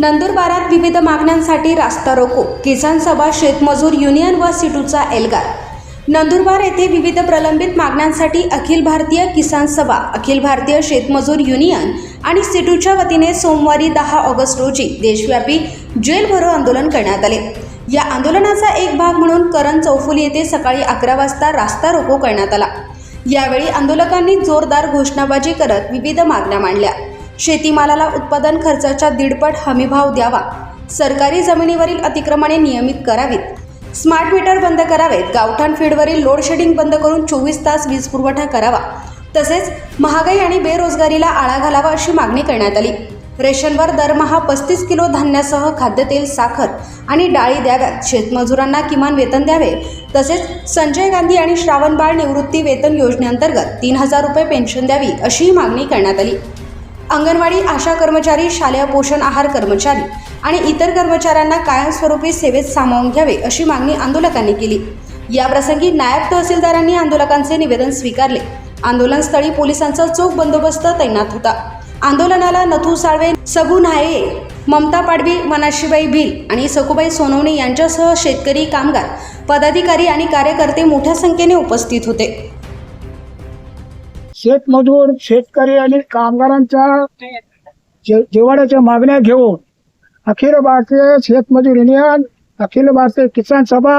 नंदुरबारात विविध मागण्यांसाठी रास्ता रोको, किसान सभा, शेतमजूर युनियन व सिटूचा एल्गार। नंदुरबार येथे विविध प्रलंबित मागण्यांसाठी अखिल भारतीय किसान सभा, अखिल भारतीय शेतमजूर युनियन आणि सिटूच्या वतीने सोमवारी 10 ऑगस्ट रोजी देशव्यापी जेल भरो आंदोलन करण्यात आले। या आंदोलनाचा एक भाग म्हणून करण चौफुली येथे सकाळी 11 वाजता रास्ता रोको करण्यात आला। यावेळी आंदोलकांनी जोरदार घोषणाबाजी करत विविध मागण्या मांडल्या। शेतीमालाला उत्पादन खर्चाच्या 1.5 हमीभाव द्यावा, सरकारी जमिनीवरील अतिक्रमणे नियमित करावीत, स्मार्ट मीटर बंद करावेत, गावठाण फीडवरील लोड शेडिंग बंद करून 24 तास वीज पुरवठा करावा, तसेच महागाई आणि बेरोजगारीला आळा घालावा अशी मागणी करण्यात आली। रेशनवर दरमहा 35 किलो धान्यासह खाद्यतेल, साखर आणि डाळी द्याव्यात, शेतमजुरांना किमान वेतन द्यावे, तसेच संजय गांधी आणि श्रावण बाळ निवृत्ती वेतन योजनेअंतर्गत 3000 रुपये पेन्शन द्यावी अशी मागणी करण्यात आली। अंगणवाडी, आशा कर्मचारी, शालेय पोषण आहार कर्मचारी आणि इतर कर्मचाऱ्यांना कायमस्वरूपी सेवेत सामावून घ्यावे अशी मागणी आंदोलकांनी केली। याप्रसंगी नायब तहसीलदारांनी आंदोलकांचे निवेदन स्वीकारले। आंदोलनस्थळी पोलिसांचा चोख बंदोबस्त तैनात होता। आंदोलनाला नथू साळवे, सगू न्हाये, ममता पाडवी, मनाशीबाई भिल आणि सकुबाई सोनवणे यांच्यासह शेतकरी, कामगार, पदाधिकारी आणि कार्यकर्ते मोठ्या संख्येने उपस्थित होते। शेतमजूर, शेतकरी आणि कामगारांच्या जिव्हाळ्याच्या मागण्या घेऊन अखिल भारतीय शेतमजूर युनियन, अखिल भारतीय किसान सभा,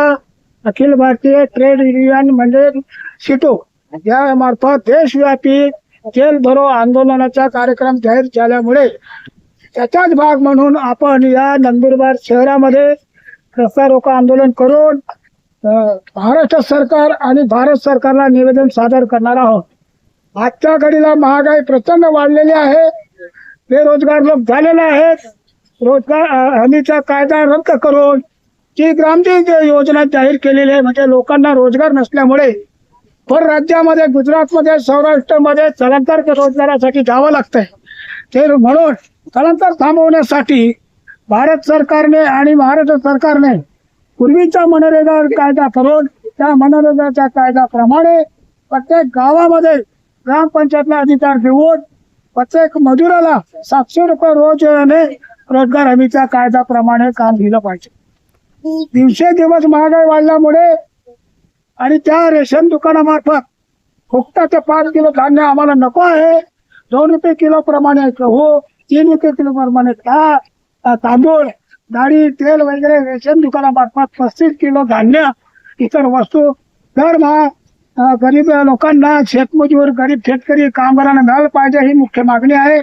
अखिल भारतीय ट्रेड युनियन म्हणजे सिटू या मार्फत देशव्यापी जेल भरो आंदोलनाचा कार्यक्रम जाहीर झाल्यामुळे त्याचाच भाग म्हणून आपण या नंदुरबार शहरामध्ये रस्ता रोको आंदोलन करून महाराष्ट्र सरकार आणि भारत सरकारला निवेदन सादर करणार आहोत। आजच्या घडीला महागाई प्रचंड वाढलेली आहे, बेरोजगार लोक झालेले आहेत। रोजगार हमीचा कायदा रद्द करून जी ग्रामजीवन योजना जाहीर केलेली आहे, म्हणजे लोकांना रोजगार नसल्यामुळे परराज्यामध्ये, गुजरातमध्ये, सौराष्ट्रमध्ये स्थलांतर रोजगारासाठी जावं लागतंय। ते म्हणून स्थलांतर थांबवण्यासाठी भारत सरकारने आणि महाराष्ट्र सरकारने पूर्वीचा मनरेगा कायदा करून त्या मनरेगाच्या कायद्याप्रमाणे प्रत्येक गावामध्ये ग्रामपंचायतला अधिकार देऊन प्रत्येक मजुराला 700 रुपये रोजने रोजगार हमीच्या कायद्याप्रमाणे काम दिलं पाहिजे। दिवसेंदिवस महागाई वाढल्यामुळे आणि त्या रेशन दुकानामार्फत फुकटाचे 5 किलो धान्य आम्हाला नको आहे, 2 रुपये किलो प्रमाणे गहू, 3 रुपये किलो प्रमाणे तांदूळ, डाळी, तेल वगैरे रेशन दुकानामार्फत 35 किलो धान्य, इतर वस्तू दरमहा गरीब लोकांना, शेतमजूर, गरीब शेतकरी, कामगारांना मिळालं पाहिजे ही मुख्य मागणी आहे।